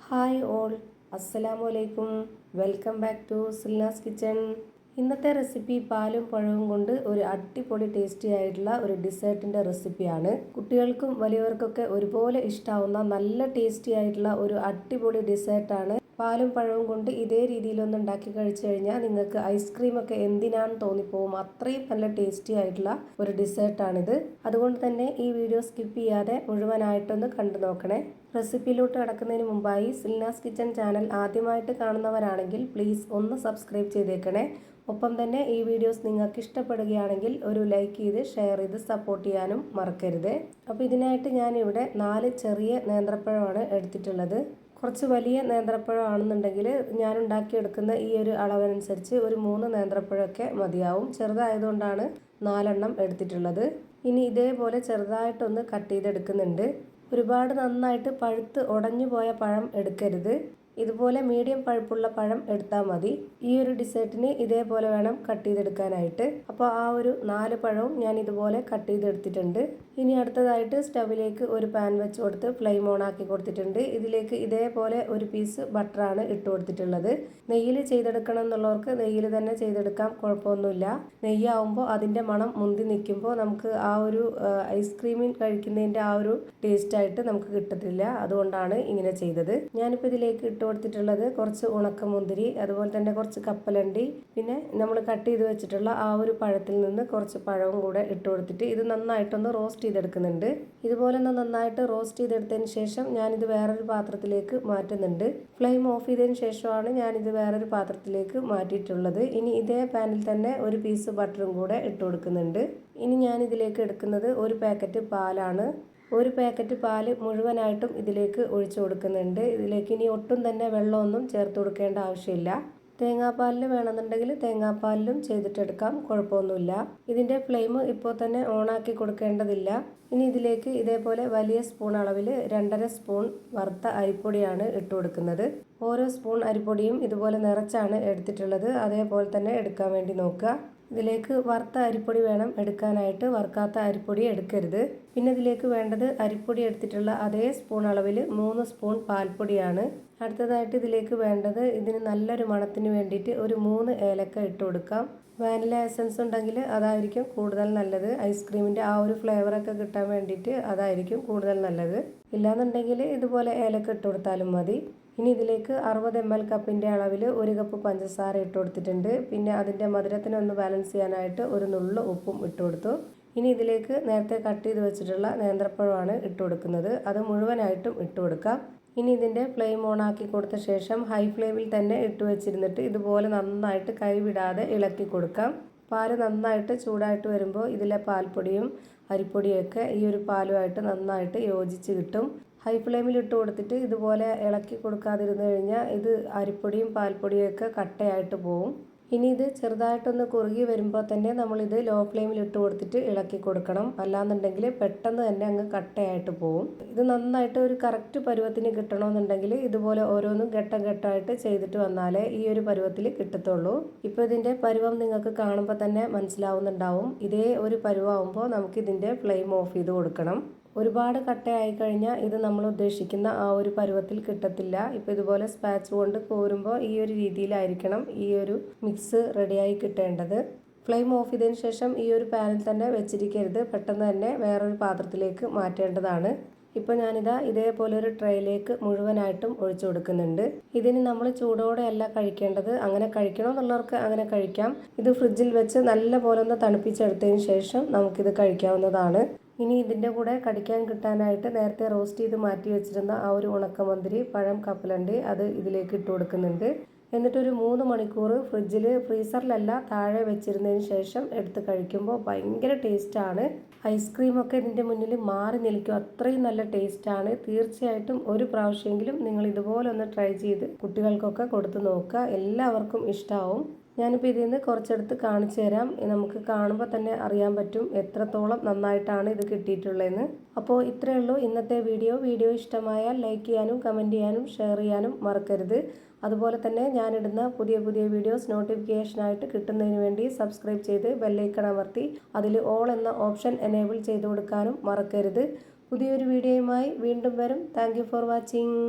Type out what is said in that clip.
Hi all, അസ്സലാമലൈക്കും. Welcome back to Silna's kitchen. ഇന്നത്തെ recipe പാലും പഴവും കൊണ്ട് ഒരു അടിപൊളി ടേസ്റ്റി ആയിട്ടുള്ള ഒരു ഡിസേർട്ടിൻ്റെ റെസിപ്പിയാണ്. കുട്ടികൾക്കും വലിയവർക്കൊക്കെ ഒരുപോലെ ഇഷ്ടാവുന്ന നല്ല ടേസ്റ്റി ആയിട്ടുള്ള ഒരു അടിപൊളി ഡിസേർട്ടാണ്. പാലും പഴവും കൊണ്ട് ഇതേ രീതിയിലൊന്ന് ഉണ്ടാക്കി കഴിച്ചു കഴിഞ്ഞാൽ നിങ്ങൾക്ക് ഐസ്ക്രീമൊക്കെ എന്തിനാണെന്ന് തോന്നിപ്പോവും. അത്രയും നല്ല ടേസ്റ്റി ആയിട്ടുള്ള ഒരു ഡിസേർട്ടാണിത്. അതുകൊണ്ട് തന്നെ ഈ വീഡിയോ സ്കിപ്പ് ചെയ്യാതെ മുഴുവനായിട്ടൊന്ന് കണ്ടു നോക്കണേ. റെസിപ്പിയിലോട്ട് കടക്കുന്നതിന് മുമ്പായി സിൽനാസ് കിച്ചൺ ചാനൽ ആദ്യമായിട്ട് കാണുന്നവരാണെങ്കിൽ പ്ലീസ് ഒന്ന് സബ്സ്ക്രൈബ് ചെയ്തേക്കണേ. ഒപ്പം തന്നെ ഈ വീഡിയോസ് നിങ്ങൾക്ക് ഇഷ്ടപ്പെടുകയാണെങ്കിൽ ഒരു ലൈക്ക് ചെയ്ത് ഷെയർ ചെയ്ത് സപ്പോർട്ട് ചെയ്യാനും മറക്കരുത്. അപ്പോൾ ഇതിനായിട്ട് ഞാനിവിടെ 4 ചെറിയ നേന്ത്രപ്പഴമാണ് എടുത്തിട്ടുള്ളത്. കുറച്ച് വലിയ നേന്ത്രപ്പഴം ആണെന്നുണ്ടെങ്കിൽ ഞാൻ ഉണ്ടാക്കിയെടുക്കുന്ന ഈ ഒരു അളവനുസരിച്ച് ഒരു 3 നേന്ത്രപ്പഴമൊക്കെ മതിയാവും. ചെറുതായതുകൊണ്ടാണ് 4 എണ്ണം എടുത്തിട്ടുള്ളത്. ഇനി ഇതേപോലെ ചെറുതായിട്ടൊന്ന് കട്ട് ചെയ്തെടുക്കുന്നുണ്ട്. ഒരുപാട് നന്നായിട്ട് പഴുത്ത് ഉടഞ്ഞു പോയ പഴം എടുക്കരുത്. ഇതുപോലെ മീഡിയം പഴുപ്പുള്ള പഴം എടുത്താൽ മതി. ഈ ഒരു ഡിസേർട്ടിന് ഇതേപോലെ വേണം കട്ട് ചെയ്തെടുക്കാനായിട്ട്. അപ്പോൾ ആ ഒരു 4 പഴവും ഞാൻ ഇതുപോലെ കട്ട് ചെയ്തെടുത്തിട്ടുണ്ട്. ഇനി അടുത്തതായിട്ട് സ്റ്റവിലേക്ക് ഒരു പാൻ വെച്ച് കൊടുത്ത് ഫ്ലെയിം ഓൺ ആക്കി കൊടുത്തിട്ടുണ്ട്. ഇതിലേക്ക് ഇതേപോലെ ഒരു പീസ് ബട്ടറാണ് ഇട്ട് കൊടുത്തിട്ടുള്ളത്. നെയ്യിൽ ചെയ്തെടുക്കണം എന്നുള്ളവർക്ക് നെയ്യിൽ തന്നെ ചെയ്തെടുക്കാം, കുഴപ്പമൊന്നുമില്ല. നെയ്യാവുമ്പോൾ അതിൻ്റെ മണം മുന്തി നിൽക്കുമ്പോൾ നമുക്ക് ആ ഒരു ഐസ്ക്രീമിൽ കഴിക്കുന്നതിൻ്റെ ആ ഒരു ടേസ്റ്റായിട്ട് നമുക്ക് കിട്ടത്തില്ല. അതുകൊണ്ടാണ് ഇങ്ങനെ ചെയ്തത്. ഞാനിപ്പോൾ ഇതിലേക്ക് ഇട്ട് കൊടുത്തിട്ടുള്ളത് കുറച്ച് ഉണക്കമുന്തിരി, അതുപോലെ തന്നെ കുറച്ച് കപ്പലണ്ടി, പിന്നെ നമ്മൾ കട്ട് ചെയ്ത് വെച്ചിട്ടുള്ള ആ ഒരു പഴത്തിൽ നിന്ന് കുറച്ച് പഴവും കൂടെ ഇട്ട് കൊടുത്തിട്ട് ഇത് നന്നായിട്ടൊന്ന് റോസ്റ്റ് ചെയ്തെടുക്കുന്നുണ്ട്. ഇതുപോലെ ഒന്ന് നന്നായിട്ട് റോസ്റ്റ് ചെയ്തെടുത്തതിന് ശേഷം ഞാനിത് വേറൊരു പാത്രത്തിലേക്ക് മാറ്റുന്നുണ്ട്. ഫ്ലെയിം ഓഫ് ചെയ്തതിന് ശേഷമാണ് ഞാനിത് വേറൊരു പാത്രത്തിലേക്ക് മാറ്റിയിട്ടുള്ളത്. ഇനി ഇതേ പാനിൽ തന്നെ ഒരു പീസ് ബട്ടറും കൂടെ ഇട്ട് കൊടുക്കുന്നുണ്ട്. ഇനി ഞാനിതിലേക്ക് എടുക്കുന്നത് ഒരു പാക്കറ്റ് പാലാണ്. ഒരു പാക്കറ്റ് പാല് മുഴുവനായിട്ടും ഇതിലേക്ക് ഒഴിച്ചു കൊടുക്കുന്നുണ്ട്. ഇതിലേക്ക് ഇനി ഒട്ടും തന്നെ വെള്ളമൊന്നും ചേർത്ത് കൊടുക്കേണ്ട ആവശ്യമില്ല. തേങ്ങാപ്പാലിൽ വേണമെന്നുണ്ടെങ്കിൽ തേങ്ങാപ്പാലിലും ചെയ്തിട്ടെടുക്കാം, കുഴപ്പമൊന്നുമില്ല. ഇതിൻ്റെ ഫ്ലെയിം ഇപ്പോൾ തന്നെ ഓണാക്കി കൊടുക്കേണ്ടതില്ല. ഇനി ഇതിലേക്ക് ഇതേപോലെ വലിയ സ്പൂൺ അളവിൽ 2.5 സ്പൂൺ വറുത്ത അരിപ്പൊടിയാണ് ഇട്ട് കൊടുക്കുന്നത്. ഓരോ സ്പൂൺ അരിപ്പൊടിയും ഇതുപോലെ നിറച്ചാണ് എടുത്തിട്ടുള്ളത്. അതേപോലെ തന്നെ എടുക്കാൻ വേണ്ടി നോക്കുക. ഇതിലേക്ക് വറുത്ത അരിപ്പൊടി വേണം എടുക്കാനായിട്ട്, വറുക്കാത്ത അരിപ്പൊടി എടുക്കരുത്. പിന്നെ ഇതിലേക്ക് വേണ്ടത് അരിപ്പൊടി എടുത്തിട്ടുള്ള അതേ സ്പൂൺ അളവിൽ 3 സ്പൂൺ പാൽപ്പൊടിയാണ്. അടുത്തതായിട്ട് ഇതിലേക്ക് വേണ്ടത്, ഇതിന് നല്ലൊരു മണത്തിന് വേണ്ടിയിട്ട് ഒരു 3 ഏലക്ക ഇട്ട് കൊടുക്കാം. വാനില എസൻസ് ഉണ്ടെങ്കിൽ അതായിരിക്കും കൂടുതൽ നല്ലത്. ഐസ്ക്രീമിൻ്റെ ആ ഒരു ഫ്ലേവറൊക്കെ കിട്ടാൻ വേണ്ടിയിട്ട് അതായിരിക്കും കൂടുതൽ നല്ലത്. ഇല്ലാന്നുണ്ടെങ്കിൽ ഇതുപോലെ ഏലക്ക ഇട്ട് കൊടുത്താലും മതി. ഇനി ഇതിലേക്ക് 60 ml കപ്പിൻ്റെ അളവിൽ 1 കപ്പ് പഞ്ചസാര ഇട്ട് കൊടുത്തിട്ടുണ്ട്. പിന്നെ അതിൻ്റെ മധുരത്തിനൊന്ന് ബാലൻസ് ചെയ്യാനായിട്ട് ഒരു നുള്ളു ഉപ്പും ഇട്ട് കൊടുത്തു. ഇനി ഇതിലേക്ക് നേരത്തെ കട്ട് ചെയ്ത് വെച്ചിട്ടുള്ള നേന്ത്രപ്പഴമാണ് ഇട്ട് കൊടുക്കുന്നത്. അത് മുഴുവനായിട്ടും ഇട്ട് കൊടുക്കാം. ഇനി ഇതിൻ്റെ ഫ്ലെയിം ഓൺ ആക്കി കൊടുത്ത ശേഷം ഹൈ ഫ്ലെയിമിൽ തന്നെ ഇട്ട് വെച്ചിരുന്നിട്ട് ഇതുപോലെ നന്നായിട്ട് കൈവിടാതെ ഇളക്കി കൊടുക്കാം. പാല് നന്നായിട്ട് ചൂടായിട്ട് വരുമ്പോൾ ഇതിലെ പാൽപ്പൊടിയും അരിപ്പൊടിയൊക്കെ ഈ ഒരു പാലുമായിട്ട് നന്നായിട്ട് യോജിച്ച് കിട്ടും. ഹൈ ഫ്ലെയിമിൽ ഇട്ട് കൊടുത്തിട്ട് ഇതുപോലെ ഇളക്കി കൊടുക്കാതിരുന്നു കഴിഞ്ഞാൽ ഇത് അരിപ്പൊടിയും പാൽപ്പൊടിയും ഒക്കെ കട്ടയായിട്ട് പോവും. ഇനി ഇത് ചെറുതായിട്ടൊന്ന് കുറുകി വരുമ്പോൾ തന്നെ നമ്മളിത് ലോ ഫ്ലെയിമിൽ ഇട്ട് കൊടുത്തിട്ട് ഇളക്കി കൊടുക്കണം. അല്ലാന്നുണ്ടെങ്കിൽ പെട്ടെന്ന് തന്നെ അങ്ങ് കട്ടയായിട്ട് പോവും. ഇത് നന്നായിട്ട് ഒരു കറക്റ്റ് പരുവത്തിന് കിട്ടണമെന്നുണ്ടെങ്കിൽ ഇതുപോലെ ഓരോന്നും ഘട്ടം ഘട്ടമായിട്ട് ചെയ്തിട്ട് വന്നാലേ ഈ ഒരു പരുവത്തിൽ കിട്ടത്തുള്ളൂ. ഇപ്പോൾ ഇതിൻ്റെ പരുവം നിങ്ങൾക്ക് കാണുമ്പോൾ തന്നെ മനസ്സിലാവുന്നുണ്ടാവും. ഇതേ ഒരു പരുവാകുമ്പോൾ നമുക്കിതിൻ്റെ ഫ്ലെയിം ഓഫ് ചെയ്ത് കൊടുക്കണം. ഒരുപാട് കട്ടയായി കഴിഞ്ഞാൽ ഇത് നമ്മൾ ഉദ്ദേശിക്കുന്ന ആ ഒരു പരുവത്തിൽ കിട്ടത്തില്ല. ഇപ്പോൾ ഇതുപോലെ സ്പാച്ച് കൊണ്ട് കോരുമ്പോൾ ഈ ഒരു രീതിയിലായിരിക്കണം ഈ ഒരു മിക്സ് റെഡിയായി കിട്ടേണ്ടത്. ഫ്ലെയിം ഓഫ് ചെയ്തതിന് ശേഷം ഈ ഒരു പാനിൽ തന്നെ വെച്ചിരിക്കരുത്, പെട്ടെന്ന് തന്നെ വേറൊരു പാത്രത്തിലേക്ക് മാറ്റേണ്ടതാണ്. ഇപ്പോൾ ഞാനിതാ ഇതേപോലെ ഒരു ട്രേയിലേക്ക് മുഴുവനായിട്ടും ഒഴിച്ചു കൊടുക്കുന്നുണ്ട്. ഇതിന് നമ്മൾ ചൂടോടെ അല്ല കഴിക്കേണ്ടത്. അങ്ങനെ കഴിക്കണമെന്നുള്ളവർക്ക് അങ്ങനെ കഴിക്കാം. ഇത് ഫ്രിഡ്ജിൽ വെച്ച് നല്ല പോലെ ഒന്ന് തണുപ്പിച്ചെടുത്തതിന് ശേഷം നമുക്കിത് കഴിക്കാവുന്നതാണ്. ഇനി ഇതിൻ്റെ കൂടെ കടിക്കാൻ കിട്ടാനായിട്ട് നേരത്തെ റോസ്റ്റ് ചെയ്ത് മാറ്റി വെച്ചിരുന്ന ആ ഒരു ഉണക്കമുന്തിരി, പഴം, കപ്പലണ്ടി അത് ഇതിലേക്ക് ഇട്ട് കൊടുക്കുന്നുണ്ട്. എന്നിട്ടൊരു 3 മണിക്കൂർ ഫ്രീസറിലല്ല താഴെ വെച്ചിരുന്നതിന് ശേഷം എടുത്ത് കഴിക്കുമ്പോൾ ഭയങ്കര ടേസ്റ്റാണ്. ഐസ്ക്രീമൊക്കെ ഇതിൻ്റെ മുന്നിൽ മാറി നിൽക്കും, അത്രയും നല്ല ടേസ്റ്റാണ്. തീർച്ചയായിട്ടും ഒരു പ്രാവശ്യമെങ്കിലും നിങ്ങൾ ഇതുപോലെ ഒന്ന് ട്രൈ ചെയ്ത് കുട്ടികൾക്കൊക്കെ കൊടുത്ത് നോക്കുക, എല്ലാവർക്കും ഇഷ്ടമാവും. ഞാനിപ്പോൾ ഇതിൽ നിന്ന് കുറച്ചെടുത്ത് കാണിച്ചു തരാം. നമുക്ക് കാണുമ്പോൾ തന്നെ അറിയാൻ പറ്റും എത്രത്തോളം നന്നായിട്ടാണ് ഇത് കിട്ടിയിട്ടുള്ളതെന്ന്. അപ്പോൾ ഇത്രയേ ഉള്ളൂ ഇന്നത്തെ വീഡിയോ ഇഷ്ടമായാൽ ലൈക്ക് ചെയ്യാനും കമൻറ്റ് ചെയ്യാനും ഷെയർ ചെയ്യാനും മറക്കരുത്. അതുപോലെ തന്നെ ഞാനിടുന്ന പുതിയ വീഡിയോസ് നോട്ടിഫിക്കേഷനായിട്ട് കിട്ടുന്നതിന് വേണ്ടി സബ്സ്ക്രൈബ് ചെയ്ത് ബെല്ലൈക്കൺ അമർത്തി അതിൽ ഓൾ എന്ന ഓപ്ഷൻ എനേബിൾ ചെയ്ത് കൊടുക്കാനും മറക്കരുത്. പുതിയൊരു വീഡിയോയുമായി വീണ്ടും വരും. Thank you for watching.